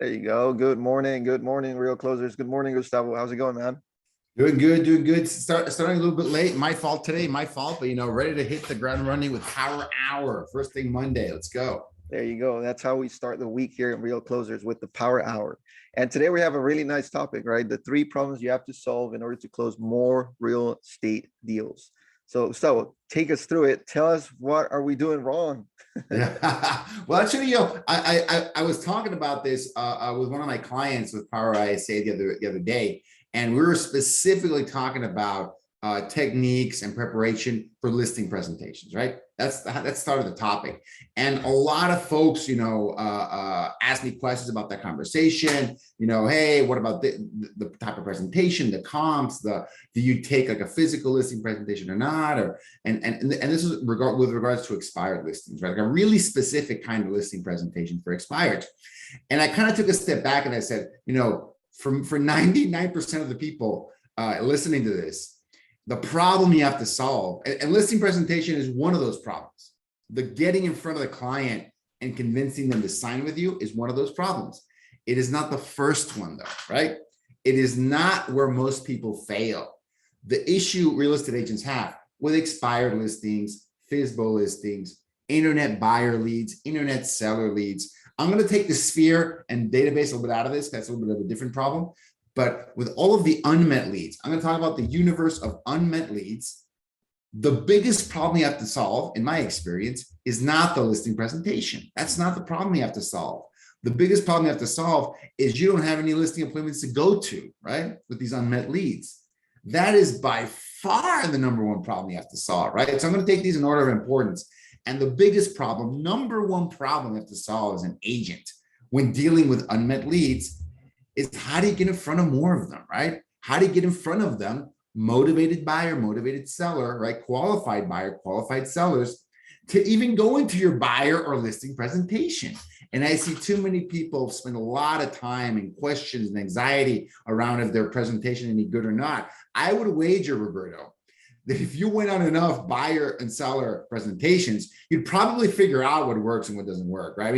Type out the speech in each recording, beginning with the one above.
There you go. Good morning. Good morning, real closers. Good morning, Gustavo. How's it going, man? Doing good, doing good. Starting a little bit late. My fault today, my fault, but ready to hit the ground running with Power Hour. First thing Monday. Let's go. There you go. That's how we start the week here in Real Closers with the Power Hour. And today we have a really nice topic, right? The three problems you have to solve in order to close more real estate deals. So, Gustavo, take us through it. Tell us, what are we doing wrong? Yeah. Well, actually, I was talking about this with one of my clients with Power ISA the other day, and we were specifically talking about techniques and preparation for listing presentations. Right. That started the topic, and a lot of folks, ask me questions about that conversation. Hey, what about the type of presentation, the comps, do you take like a physical listing presentation or not, and this is with regards to expired listings, right? Like a really specific kind of listing presentation for expired. And I kind of took a step back and I said, for 99% of the people listening to this, the problem you have to solve, and listing presentation is one of those problems. The getting in front of the client and convincing them to sign with you is one of those problems. It is not the first one though, right? It is not where most people fail. The issue real estate agents have with expired listings, FSBO listings, internet buyer leads, internet seller leads. I'm going to take the sphere and database a little bit out of this. That's a little bit of a different problem. But with all of the unmet leads, I'm going to talk about the universe of unmet leads. The biggest problem you have to solve, in my experience, is not the listing presentation. That's not the problem you have to solve. The biggest problem you have to solve is you don't have any listing appointments to go to, right? With these unmet leads. That is by far the number one problem you have to solve, right? So I'm going to take these in order of importance. And the biggest problem, number one problem you have to solve as an agent when dealing with unmet leads is how do you get in front of more of them, right? How do you get in front of them, motivated buyer, motivated seller, right? Qualified buyer, qualified sellers, to even go into your buyer or listing presentation. And I see too many people spend a lot of time and questions and anxiety around if their presentation any good or not. I would wager, Roberto, that if you went on enough buyer and seller presentations, you'd probably figure out what works and what doesn't work, right?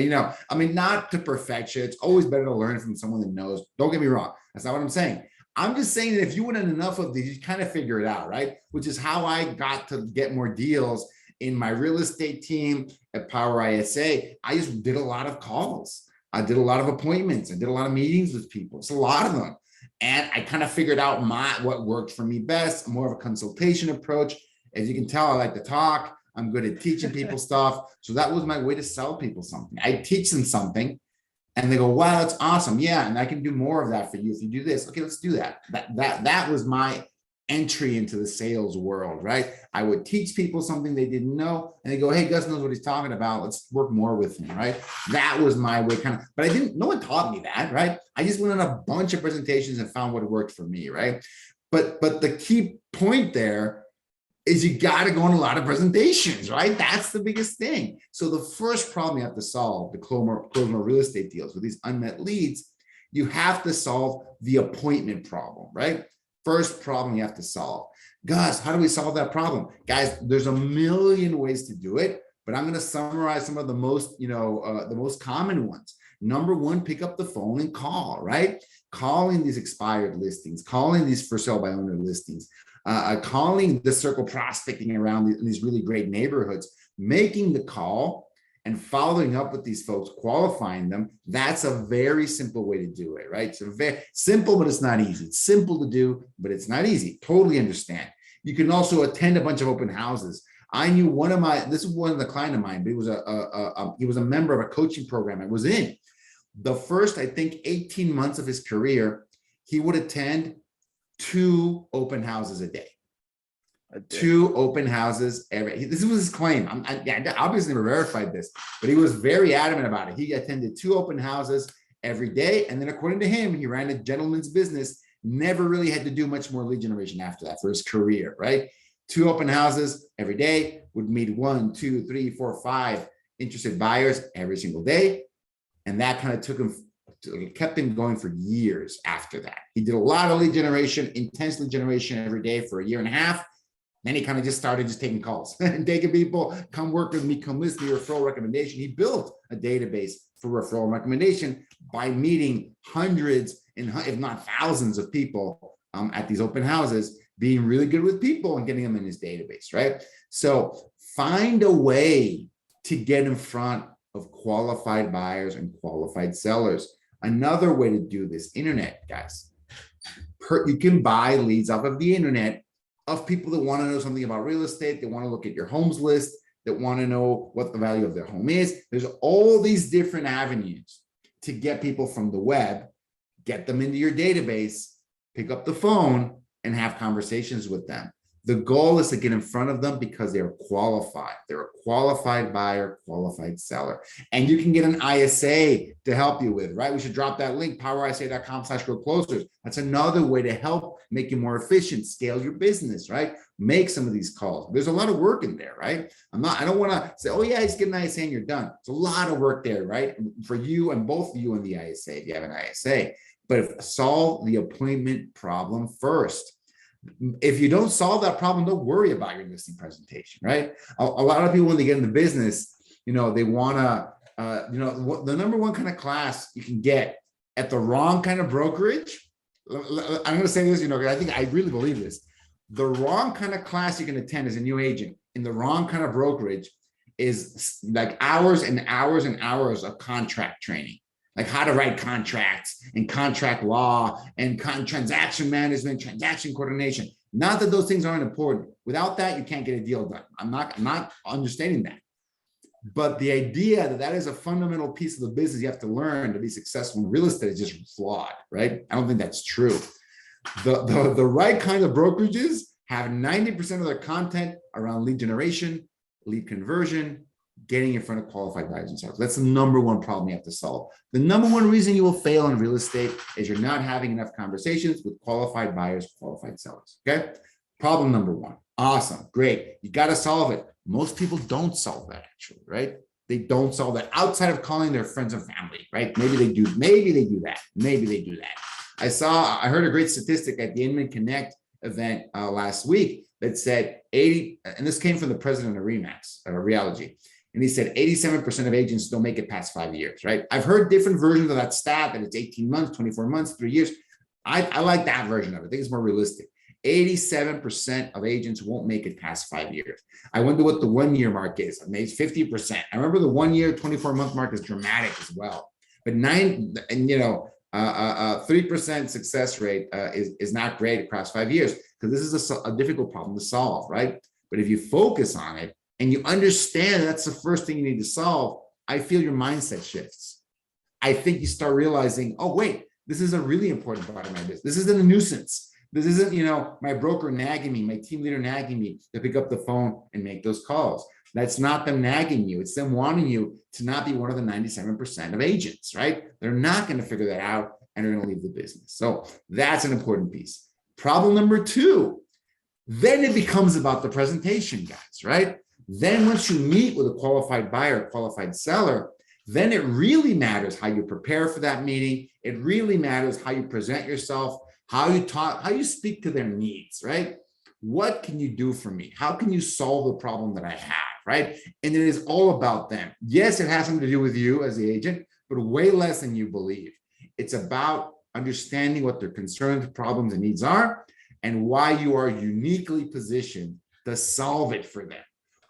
Not to perfection. It's always better to learn from someone that knows. Don't get me wrong. That's not what I'm saying. I'm just saying that if you went on enough of these, you kind of figure it out, right? Which is how I got to get more deals in my real estate team at Power ISA. I just did a lot of calls. I did a lot of appointments. I did a lot of meetings with people. It's a lot of them. And I kind of figured out what worked for me best, more of a consultation approach. As you can tell, I like to talk. I'm good at teaching people stuff. So that was my way to sell people something. I teach them something and they go, wow, that's awesome. Yeah, and I can do more of that for you if you do this. Okay, let's do that. That was my entry into the sales world, right? I would teach people something they didn't know and they go, hey, Gus knows what he's talking about. Let's work more with him, right? That was my way but no one taught me that, right? I just went on a bunch of presentations and found what worked for me, right? But the key point there is you got to go on a lot of presentations, right? That's the biggest thing. So the first problem you have to solve to close more real estate deals with these unmet leads, you have to solve the appointment problem, right? First problem you have to solve. Gus, how do we solve that problem? Guys, there's a million ways to do it, but I'm going to summarize some of the most, the most common ones. Number one, pick up the phone and call, right? Calling these expired listings, calling these for sale by owner listings, calling the circle prospecting around these really great neighborhoods, making the call and following up with these folks, qualifying them. That's a very simple way to do it, right? So very simple, but it's not easy. It's simple to do, but it's not easy. Totally understand. You can also attend a bunch of open houses. I knew this is one of the client of mine, but he was a member of a coaching program I was in. The first, I think, 18 months of his career, he would attend 2 open houses a day. 2 open houses this was his claim. I obviously never verified this, but he was very adamant about it. He attended 2 open houses every day. And then according to him, he ran a gentleman's business, never really had to do much more lead generation after that for his career, right? 2 open houses every day, would meet 1, 2, 3, 4, 5 interested buyers every single day. And that kind of kept him going for years after that. He did a lot of lead generation, intense lead generation every day for a year and a half. Then he kind of just started taking calls and taking people, come work with me, come list me, referral recommendation. He built a database for referral and recommendation by meeting hundreds and if not thousands of people at these open houses, being really good with people and getting them in his database, right? So find a way to get in front of qualified buyers and qualified sellers. Another way to do this, internet, guys. You can buy leads off of the internet of people that want to know something about real estate. They want to look at your homes list, that want to know what the value of their home is. There's all these different avenues to get people from the web, get them into your database, pick up the phone and have conversations with them. The goal is to get in front of them because they're qualified. They're a qualified buyer, qualified seller. And you can get an ISA to help you with, right? We should drop that link, powerisa.com/growclosers. That's another way to help make you more efficient, scale your business, right? Make some of these calls. There's a lot of work in there, right? I don't want to say, oh yeah, just get an ISA and you're done. It's a lot of work there, right? For you and both you and the ISA, if you have an ISA. But solve the appointment problem first. If you don't solve that problem, don't worry about your listing presentation, right? A lot of people, when they get into business, they want to, the number one kind of class you can get at the wrong kind of brokerage. I'm going to say this, because I really believe this. The wrong kind of class you can attend as a new agent in the wrong kind of brokerage is like hours and hours and hours of contract training. Like how to write contracts and contract law and transaction management, transaction coordination. Not that those things aren't important. Without that, you can't get a deal done. I'm not understanding that. But the idea that that is a fundamental piece of the business you have to learn to be successful in real estate is just flawed, right? I don't think that's true. The right kind of brokerages have 90% of their content around lead generation, lead conversion, getting in front of qualified buyers and sellers. That's the number one problem you have to solve. The number one reason you will fail in real estate is you're not having enough conversations with qualified buyers, qualified sellers, okay? Problem number one. Awesome, great. You got to solve it. Most people don't solve that actually, right? They don't solve that outside of calling their friends and family, right? Maybe they do that. I heard a great statistic at the Inman Connect event last week that said 80, and this came from the president of Remax, Realogy. And he said 87% of agents don't make it past 5 years, right? I've heard different versions of that stat, that it's 18 months, 24 months, 3 years. I like that version of it. I think it's more realistic. 87% of agents won't make it past 5 years. I wonder what the 1 year mark is. I mean, it's 50%. I remember the 1 year, 24-month mark is dramatic as well. But 3% success rate is not great across 5 years, because this is a difficult problem to solve, right? But if you focus on it, and you understand that's the first thing you need to solve, I feel your mindset shifts. I think you start realizing, oh, wait, this is a really important part of my business. This isn't a nuisance. This isn't, my broker nagging me, my team leader nagging me to pick up the phone and make those calls. That's not them nagging you. It's them wanting you to not be one of the 97% of agents, right? They're not going to figure that out and they're going to leave the business. So that's an important piece. Problem number two, then it becomes about the presentation, guys, right? Then once you meet with a qualified buyer, qualified seller, then it really matters how you prepare for that meeting. It really matters how you present yourself, how you talk, how you speak to their needs, right? What can you do for me? How can you solve the problem that I have, right? And it is all about them. Yes, it has something to do with you as the agent, but way less than you believe. It's about understanding what their concerns, problems, and needs are, and why you are uniquely positioned to solve it for them.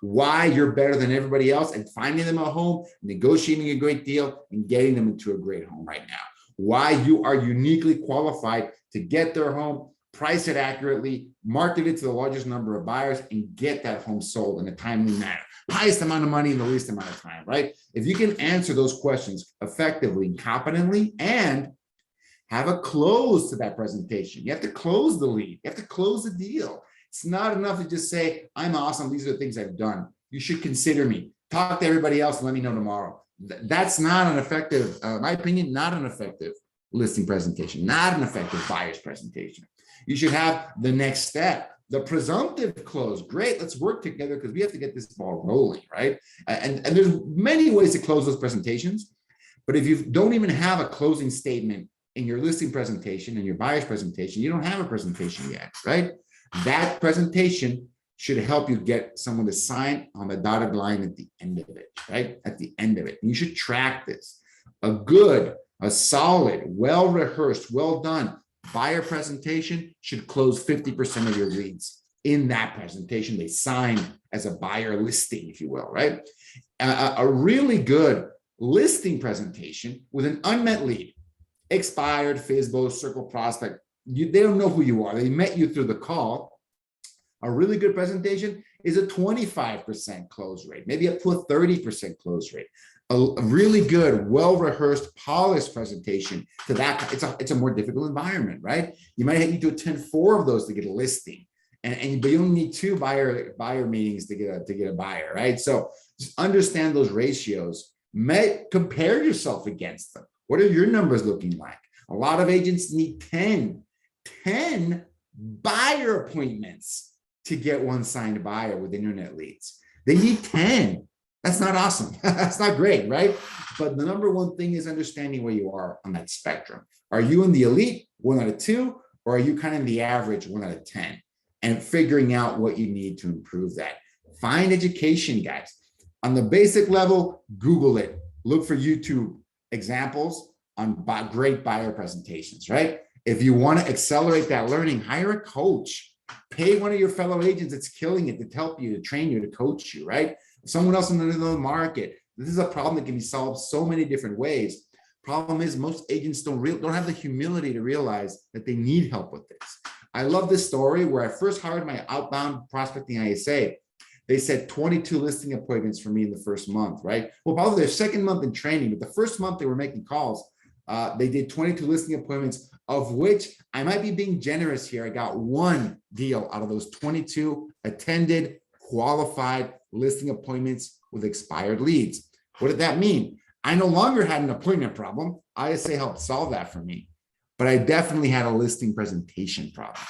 Why you're better than everybody else and finding them a home, negotiating a great deal, and getting them into a great home right now. Why you are uniquely qualified to get their home, price it accurately, market it to the largest number of buyers, and get that home sold in a timely manner. Highest amount of money in the least amount of time, right? If you can answer those questions effectively and competently and have a close to that presentation. You have to close the lead. You have to close the deal. It's not enough to just say, I'm awesome. These are the things I've done. You should consider me. Talk to everybody else and let me know tomorrow. That's not an effective, in my opinion, not an effective listing presentation, not an effective buyer's presentation. You should have the next step, the presumptive close. Great, let's work together because we have to get this ball rolling, right? And there's many ways to close those presentations. But if you don't even have a closing statement in your listing presentation and your buyer's presentation, you don't have a presentation yet, right? That presentation should help you get someone to sign on the dotted line at the end of it, right? At the end of it. And you should track this. A solid, well-rehearsed, well done buyer presentation should close 50% of your leads in that presentation. They sign as a buyer listing, if you will, right? A really good listing presentation with an unmet lead, expired, FISBO, circle prospect, they don't know who you are. They met you through the call. A really good presentation is a 25% close rate, maybe up to a 30% close rate. A really good, well-rehearsed, polished presentation to that. It's a more difficult environment, right? You might need to attend 4 of those to get a listing, but you don't need 2 buyer meetings to get a buyer, right? So just understand those ratios. Compare yourself against them. What are your numbers looking like? A lot of agents need 10 buyer appointments to get one signed buyer with internet leads. They need 10. That's not awesome. That's not great, right? But the number one thing is understanding where you are on that spectrum. Are you in the elite, 1 out of 2, or are you kind of in the average, 1 out of 10? And figuring out what you need to improve that. Find education, guys. On the basic level, Google it. Look for YouTube examples on great buyer presentations, right? If you want to accelerate that learning, hire a coach. Pay one of your fellow agents that's killing it to help you, to train you, to coach you, right? Someone else in the market. This is a problem that can be solved so many different ways. Problem is, most agents don't have the humility to realize that they need help with this. I love this story where I first hired my outbound prospecting ISA. They said 22 listing appointments for me in the first month, right? Well, probably their second month in training, but the first month they were making calls. They did 22 listing appointments, of which I might be being generous here. I got 1 deal out of those 22 attended, qualified listing appointments with expired leads. What did that mean? I no longer had an appointment problem. ISA helped solve that for me, but I definitely had a listing presentation problem.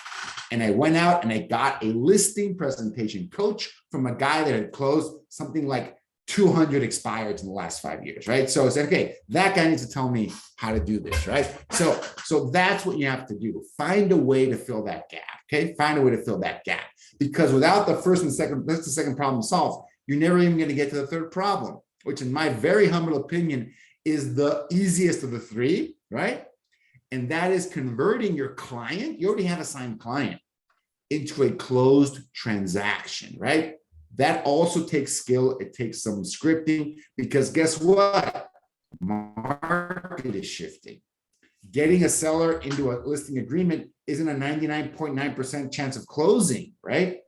And I went out and I got a listing presentation coach from a guy that had closed something like 200 expireds in the last 5 years, right? So I said, okay, that guy needs to tell me how to do this, right? So that's what you have to do. Find a way to fill that gap, okay? Find a way to fill that gap. Because without the first and second, that's the second problem solved, you're never even going to get to the third problem, which in my very humble opinion is the easiest of the 3, right? And that is converting your client, you already have a signed client, into a closed transaction, right? That also takes skill. It takes some scripting, because guess what? Market is shifting. Getting a seller into a listing agreement isn't a 99.9% chance of closing, right?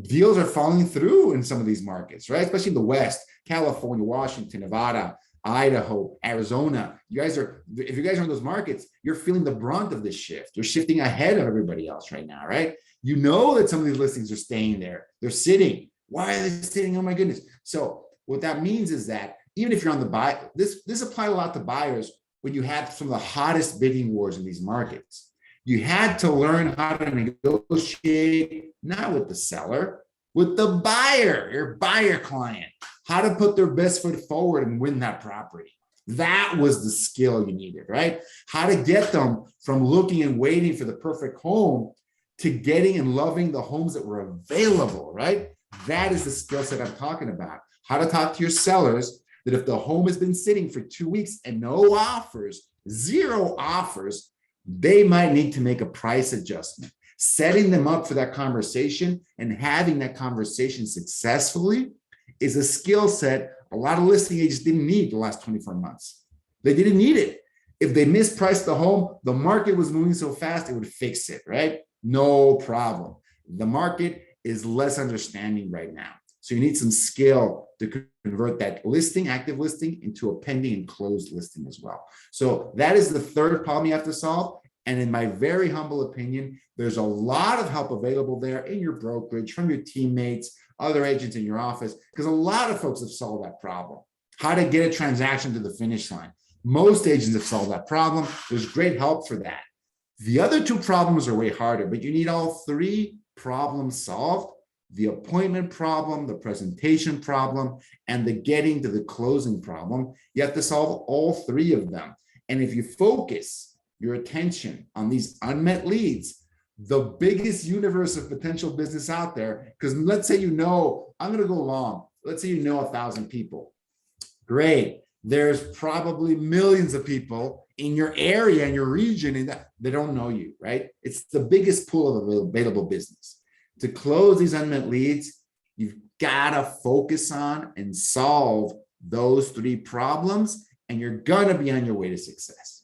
Deals are falling through in some of these markets, right? Especially in the West, California, Washington, Nevada, Idaho, Arizona. If you guys are in those markets, you're feeling the brunt of this shift. You're shifting ahead of everybody else right now, right? You know that some of these listings are staying there. They're sitting. Why are they sitting? Oh my goodness. So what that means is that even if you're on the buy, this applied a lot to buyers when you had some of the hottest bidding wars in these markets. You had to learn how to negotiate, not with the seller, with the buyer, your buyer client, how to put their best foot forward and win that property. That was the skill you needed, right? How to get them from looking and waiting for the perfect home to getting and loving the homes that were available, right? That is the skill set I'm talking about. How to talk to your sellers that if the home has been sitting for 2 weeks and no offers, 0 offers, they might need to make a price adjustment. Setting them up for that conversation and having that conversation successfully is a skill set a lot of listing agents didn't need the last 24 months. They didn't need it. If they mispriced the home, the market was moving so fast, it would fix it, right? No problem. The market is less understanding right now. So you need some skill to convert that listing, active listing, into a pending and closed listing as well. So that is the third problem you have to solve. And in my very humble opinion, there's a lot of help available there in your brokerage, from your teammates, other agents in your office, because a lot of folks have solved that problem. How to get a transaction to the finish line. Most agents have solved that problem. There's great help for that. The other 2 problems are way harder, but you need all 3 problems solved: the appointment problem, the presentation problem, and the getting to the closing problem. You have to solve all 3 of them. And if you focus your attention on these unmet leads, the biggest universe of potential business out there, because let's say I'm going to go long. Let's say 1,000 people. Great. there's probably millions of people in your area, in your region, and they don't know you, right? It's the biggest pool of available business. To close these unmet leads, you've got to focus on and solve those 3 problems, and you're going to be on your way to success.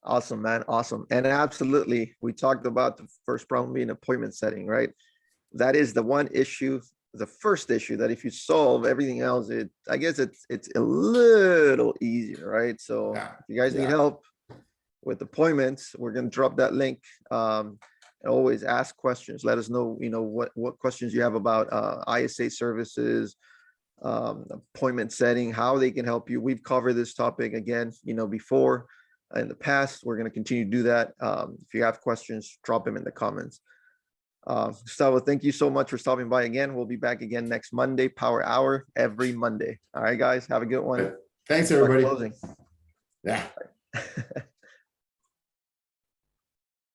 Awesome, man. Awesome. And absolutely, we talked about the first problem being appointment setting, right? That is the one issue, the first issue that if you solve everything else, I guess it's a little easier, right? So Yeah. if you guys need help with appointments, we're going to drop that link. And always ask questions. Let us know, what questions you have about ISA services, appointment setting, how they can help you. We've covered this topic again, before in the past. We're going to continue to do that. If you have questions, drop them in the comments. Gustavo, thank you so much for stopping by again. We'll be back again next Monday, Power Hour, every Monday. All right, guys, have a good one. Thanks, everybody. Closing. Yeah.